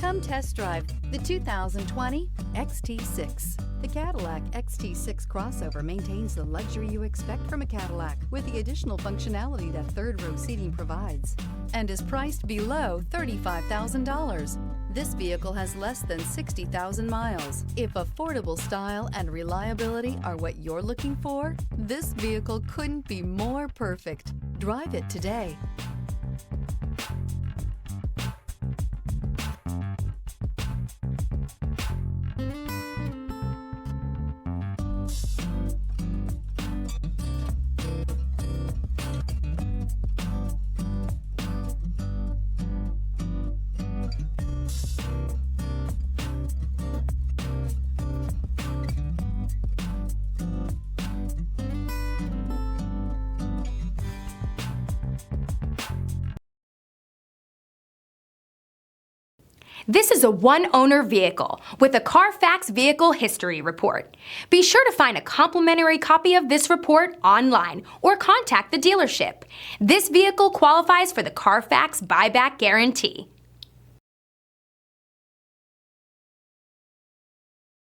Come test drive the 2020 XT6. The Cadillac XT6 crossover maintains the luxury you expect from a Cadillac with the additional functionality that third-row seating provides and is priced below $35,000. This vehicle has less than 60,000 miles. If affordable style and reliability are what you're looking for, this vehicle couldn't be more perfect. Drive it today. This is a one-owner vehicle with a Carfax Vehicle History Report. Be sure to find a complimentary copy of this report online or contact the dealership. This vehicle qualifies for the Carfax Buyback Guarantee.